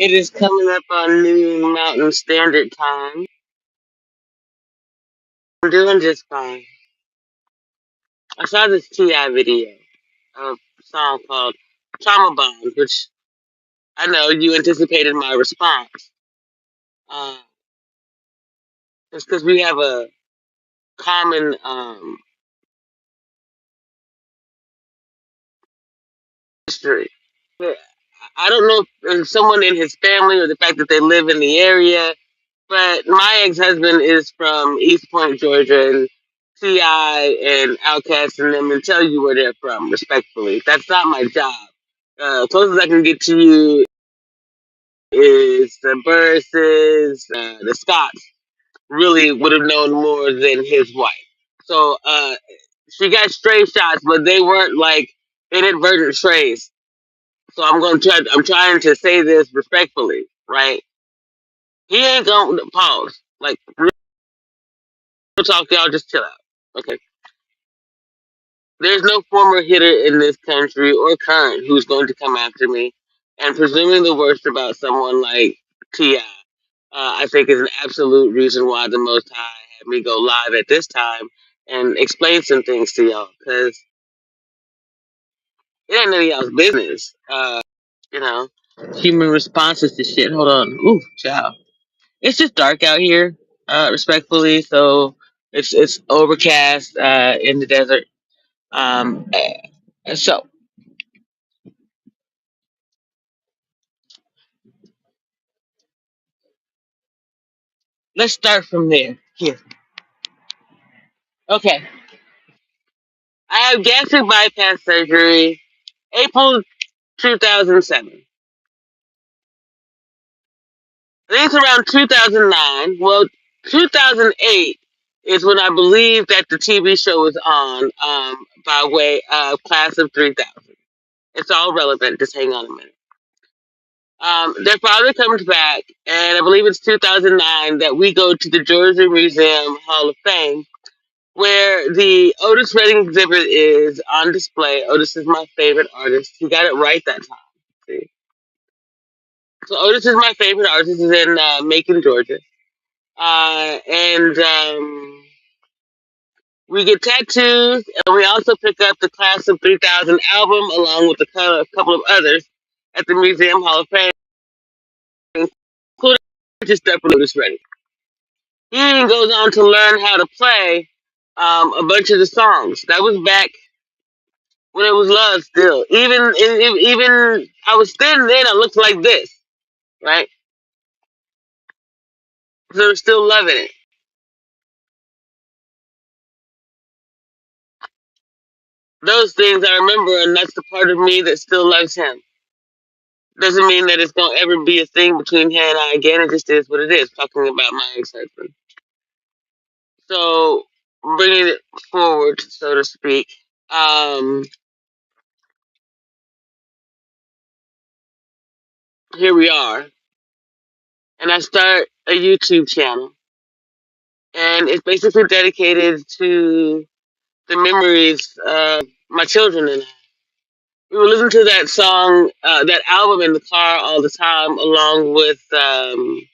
It is coming up on New Mountain Standard Time. I'm doing just fine. I saw this T.I. video of a song called Trauma Bond, which I know you anticipated my response. Uh, just because we have a common history. But I don't know if it's someone in his family or the fact that they live in the area. But my ex-husband is from East Point, Georgia, and Ti and Outkast and them and tell you where they're from, respectfully. That's not my job. Closest I can get to you is the Burses, the Scots. Really would have known more than his wife. So she got stray shots, but they weren't like inadvertent strays. So I'm trying to say this respectfully, right? He ain't gonna pause. Like real talk, y'all just chill out. Okay. There's no former hitter in this country or current who's going to come after me. And presuming the worst about someone like Ti, I think is an absolute reason why the Most High had me go live at this time and explain some things to y'all, because it ain't none of y'all's business. You know, human responses to shit. Hold on. Ooh, child. It's just dark out here, respectfully. So it's overcast in the desert. So let's start from there. Here. Okay. I have gastric bypass surgery April 2007. I think it's around 2009. Well, 2008 is when I believe that the TV show was on by way of Class of 3000. It's all relevant. Just hang on a minute. Their father comes back, and I believe it's 2009 that we go to the Georgia Museum Hall of Fame, where the Otis Redding exhibit is on display. Otis is my favorite artist. He got it right that time. See? So Otis is my favorite artist. He's in Macon, Georgia. And we get tattoos, and we also pick up the Class of 3000 album along with a couple of others at the Museum Hall of Fame, including just stuff for Otis Redding. He even goes on to learn how to play a bunch of the songs. That was back when it was love still. Even I was thin then, I looked like this, right? So they're still loving it. Those things I remember, and that's the part of me that still loves him. Doesn't mean that it's gonna ever be a thing between him and I again. It just is what it is. Talking about my ex-husband. So bringing it forward, so to speak. Um, Here we are, and I start a YouTube channel, and it's basically dedicated to the memories of my children and I. We would listen to that song, that album in the car all the time, along with the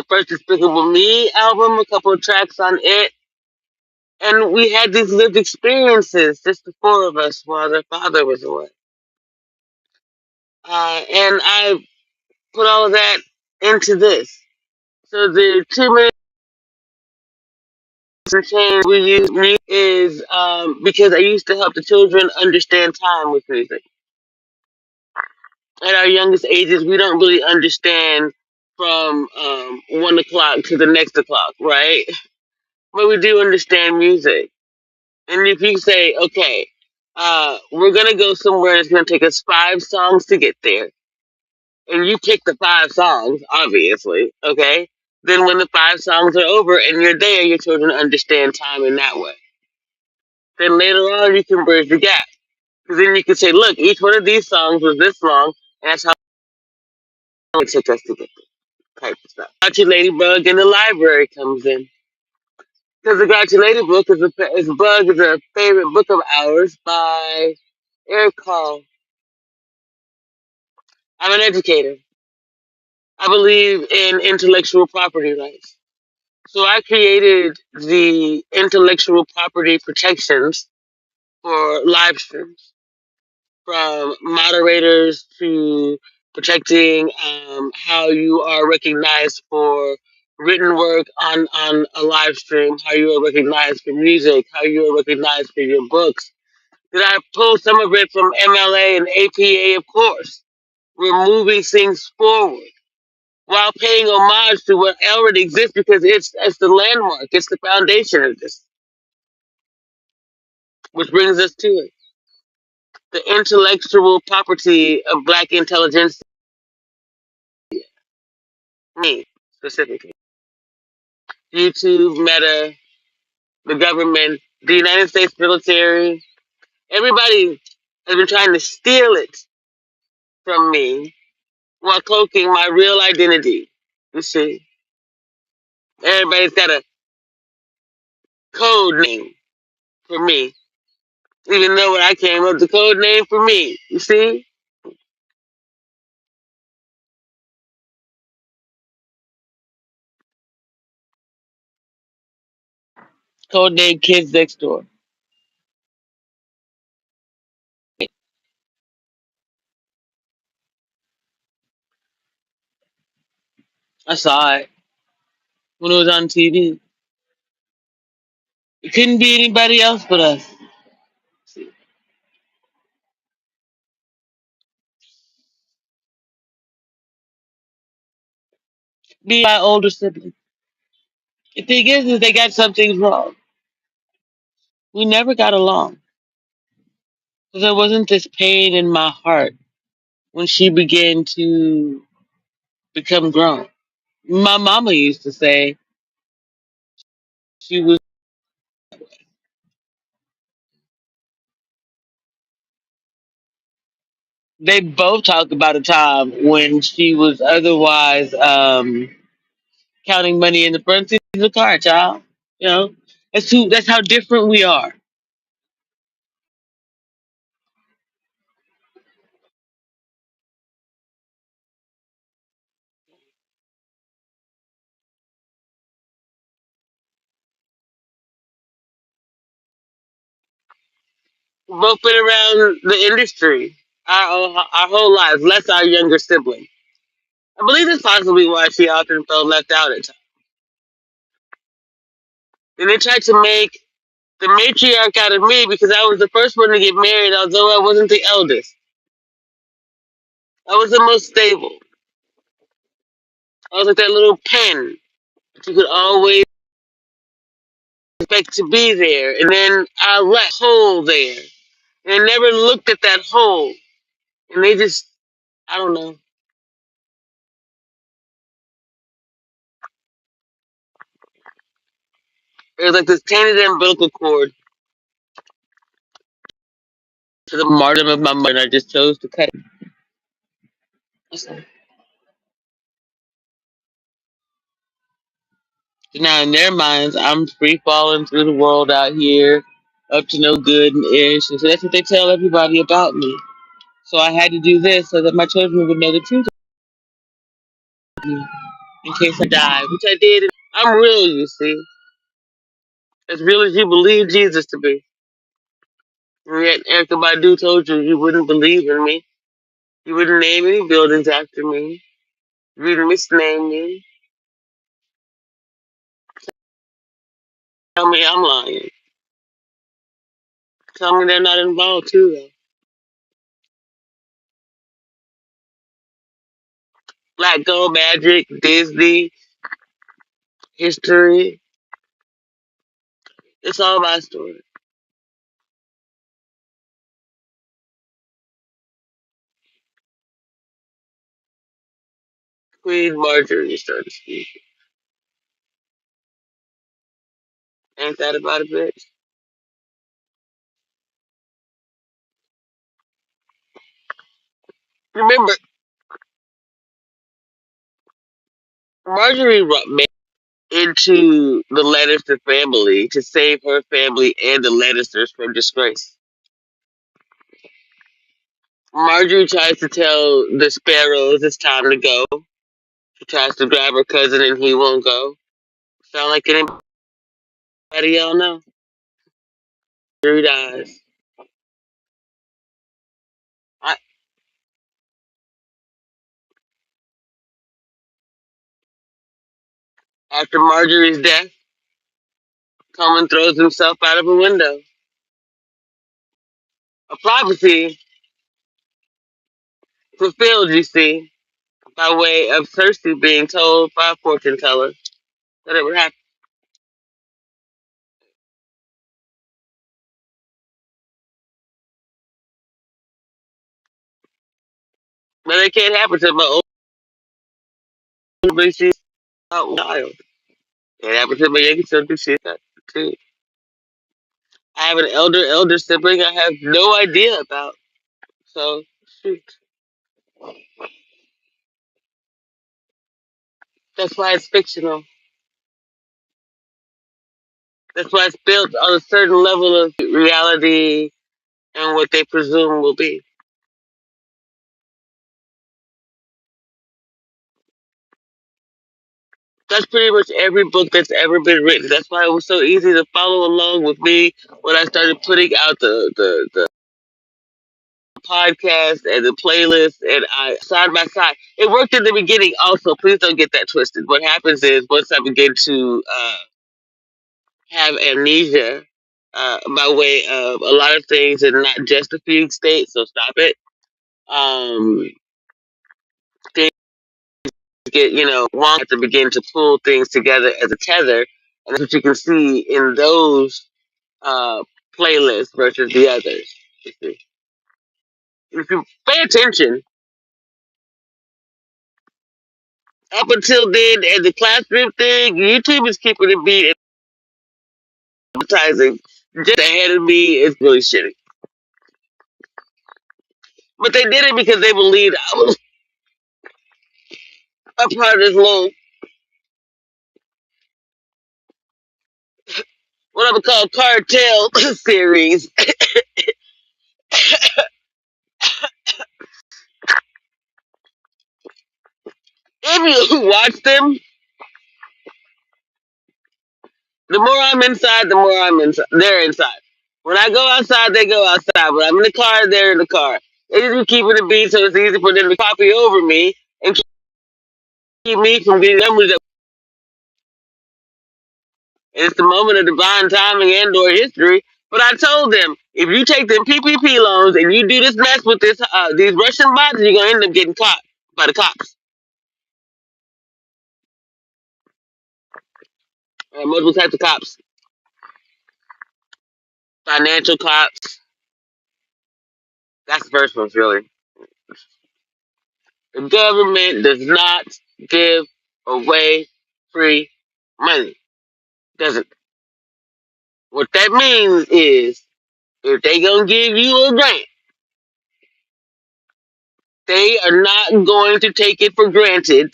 first Despicable Me album, a couple of tracks on it. And we had these lived experiences, just the four of us, while their father was away. And I put all of that into this. So the 2 minutes and change we use music is because I used to help the children understand time with music. At our youngest ages, we don't really understand from 1 o'clock to the next o'clock, right? But we do understand music. And if you say, okay, we're gonna go somewhere and it's gonna take us 5 songs to get there, and you pick the 5 songs, obviously, okay? Then when the 5 songs are over and you're there, your children understand time in that way. Then later on, you can bridge the gap. Because then you can say, look, each one of these songs was this long, and that's how long it took us to get there, type of stuff. Gotcha Ladybug in the library comes in. Because the Gotcha Ladybug is a favorite book of ours by Eric Hall. I'm an educator. I believe in intellectual property rights. So I created the intellectual property protections for live streams, from moderators to protecting how you are recognized for written work on a live stream, how you are recognized for music, how you are recognized for your books. Did I pull some of it from MLA and APA? Of course. We're moving things forward while paying homage to what already exists because it's the landmark, it's the foundation of this, which brings us to it. The intellectual property of black intelligence, me specifically. YouTube, Meta, the government, the United States military, everybody has been trying to steal it from me while cloaking my real identity. You see, everybody's got a code name for me, even though when I came up, the code name for me. You see, code name Kids Next Door. I saw it when it was on TV. It couldn't be anybody else but us. Be my older sibling. The thing is they got some things wrong. We never got along. Because there wasn't this pain in my heart when she began to become grown. My mama used to say she was. They both talk about a time when she was otherwise counting money in the front seat of the car, child. You know, that's how different we are. Both been around the industry our whole lives, less our younger sibling. I believe that's possibly why she often felt left out at times. And they tried to make the matriarch out of me because I was the first one to get married, although I wasn't the eldest. I was the most stable. I was like that little pen that you could always expect to be there. And then I left hole there. And I never looked at that hole. And they just, I don't know. It was like this tainted umbilical cord to the martyrdom of my mother, and I just chose to cut it. So now in their minds, I'm free falling through the world out here, up to no good and ish. And so that's what they tell everybody about me. So I had to do this so that my children would know the truth of me in case I die, which I did. I'm real, you see, as real as you believe Jesus to be. And yet, Erica Badu told you you wouldn't believe in me. You wouldn't name any buildings after me. You'd misname me. Tell me I'm lying. Tell me they're not involved too, though. Black Gold Magic, Disney, history. It's all my story. Queen Marjorie, so to speak. Ain't that about a bitch? Remember, Marjorie made into the Lannister family to save her family and the Lannisters from disgrace. Marjorie tries to tell the sparrows it's time to go. She tries to grab her cousin and he won't go. Sound like anybody y'all know? Marjorie dies. I, after Marjorie's death, Coleman throws himself out of a window. A prophecy fulfilled, you see, by way of Cersei being told by a fortune teller that it would happen. But it can't happen to my older but she's out wild. It happened to my younger sister, she's got too. I have an elder sibling I have no idea about. So shoot. That's why it's fictional. That's why it's built on a certain level of reality and what they presume will be. That's pretty much every book that's ever been written. That's why it was so easy to follow along with me when I started putting out the podcast and the playlist and I side by side. It worked in the beginning also. Please don't get that twisted. What happens is once I begin to have amnesia by way of a lot of things and not just a few states, so stop it. Um, things get, one have to begin to pull things together as a tether. And that's what you can see in those uh, playlists versus the others. You see. If you pay attention, up until then, and the classroom thing, YouTube is keeping it beat advertising just ahead of me. It's really shitty. But they did it because they believed I was a part of this little, what I would call cartel series. If you watch them, the more I'm inside, the more I'm inside. They're inside. When I go outside, they go outside. When I'm in the car, they're in the car. They just be keeping the beat so it's easy for them to copy over me and keep me from getting numbers. It's the moment of divine timing and or history. But I told them, if you take them PPP loans and you do this mess with these Russian bots, you're gonna end up getting caught by the cops. Multiple types of cops, financial cops. That's the first one, really. The government does not give away free money. Doesn't. What that means is, if they gonna give you a grant, they are not going to take it for granted.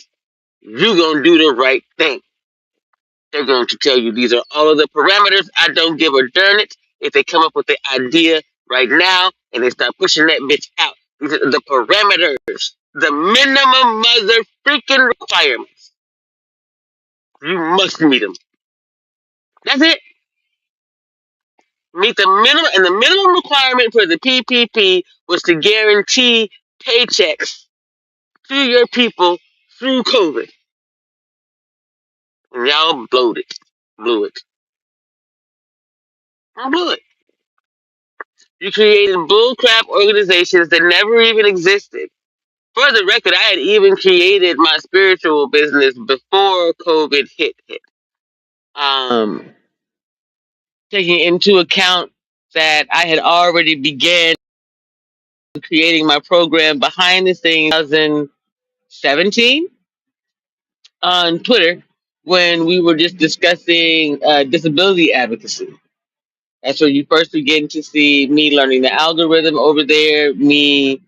You gonna do the right thing. They're going to tell you these are all of the parameters. I don't give a darn it if they come up with the idea right now and they start pushing that bitch out. These are the parameters, the minimum mother freaking requirements. You must meet them. That's it. Meet the minimum, and the minimum requirement for the PPP was to guarantee paychecks to your people through COVID. And y'all blew it, I blew it. You created bullcrap organizations that never even existed. For the record, I had even created my spiritual business before COVID hit. Um, Taking into account that I had already began creating my program behind the scenes in 2017 on Twitter when we were just discussing disability advocacy. That's where you first begin to see me learning the algorithm over there, me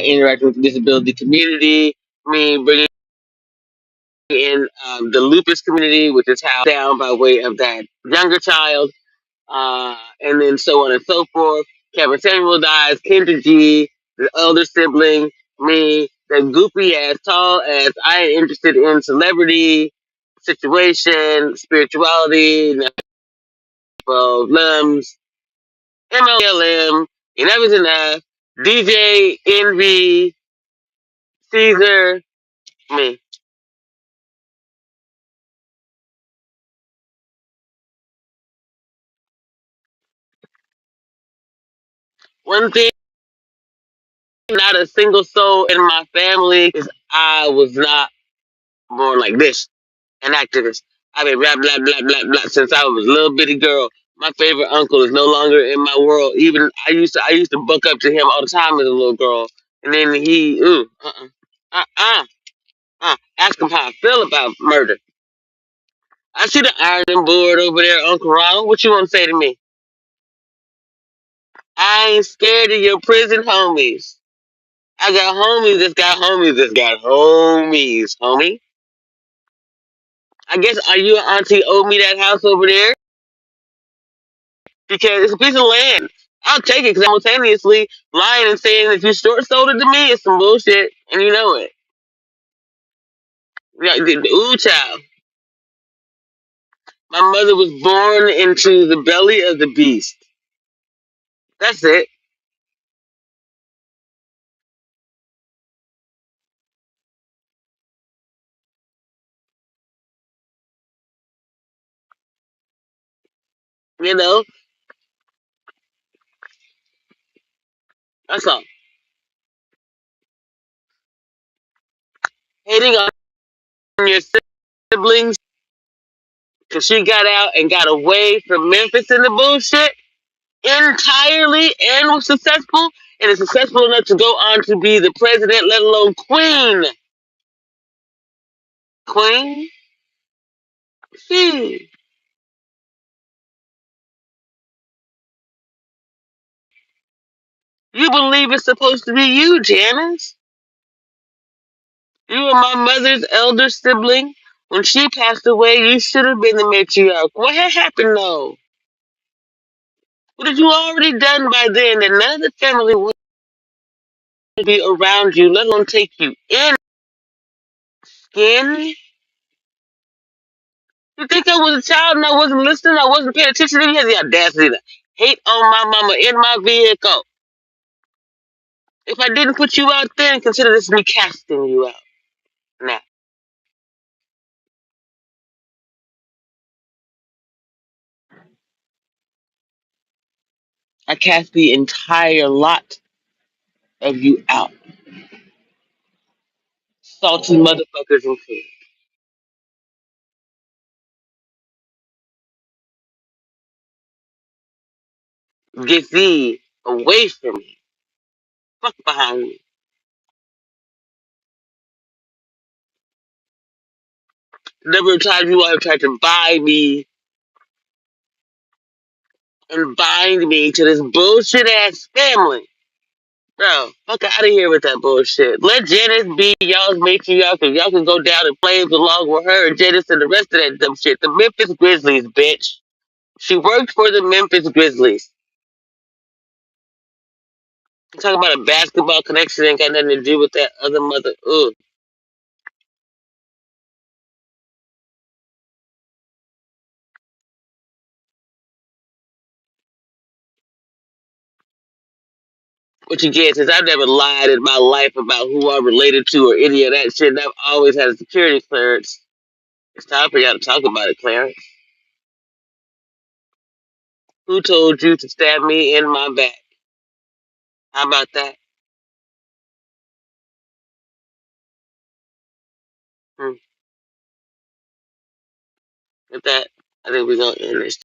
interacting with the disability community, me bringing in the lupus community, which is how down by way of that younger child, and then so on and so forth. Kevin Samuel dies, Kendra G. the elder sibling, me, the goopy ass, tall ass. I ain't interested in celebrity, situation, spirituality, limbs, MLM, Enough is enough. DJ, Envy, Caesar, me. One thing, not a single soul in my family is I was not born like this, an activist. I've been blah blah blah blah blah since I was a little bitty girl. My favorite uncle is no longer in my world. Even I used to buck up to him all the time as a little girl, and then he ask him how I feel about murder. I see the ironing board over there, Uncle Ronald. What you want to say to me? I ain't scared of your prison homies. I got homies that's got homies that's got homies, homie. I guess are you and Auntie owe me that house over there? Because it's a piece of land. I'll take it because simultaneously lying and saying that you short sold it to me is some bullshit, and you know it. Yeah, ooh, child. My mother was born into the belly of the beast. That's it. You know, that's all. Hating on your siblings because she got out and got away from Memphis and the bullshit entirely and was successful and is successful enough to go on to be the president, let alone queen. Queen? She. You believe it's supposed to be you, Janice? You were my mother's elder sibling. When she passed away, you should have been the matriarch. What had happened though? What had you already done by then that none of the family would be around you, let alone take you in? Skin? You think I was a child and I wasn't listening? I wasn't paying attention to you? You had the audacity to hate on my mama in my vehicle. If I didn't put you out there, consider this me casting you out. Now, I cast the entire lot of you out. Salty motherfuckers included. Get thee away from me. Fuck behind me. The number of times you all have tried to buy me and bind me to this bullshit ass family. Bro, fuck out of here with that bullshit. Let Janice be y'all's matriarch and y'all can go down in flames along with her and Janice and the rest of that dumb shit. The Memphis Grizzlies, bitch. She worked for the Memphis Grizzlies. You talking about a basketball connection ain't got nothing to do with that other mother. Ugh. What you get is I've never lied in my life about who I'm related to or any of that shit. And I've always had a security clearance. It's time for y'all to talk about it, Clarence. Who told you to stab me in my back? How about that? Hmm. With that, I think we're gonna end this.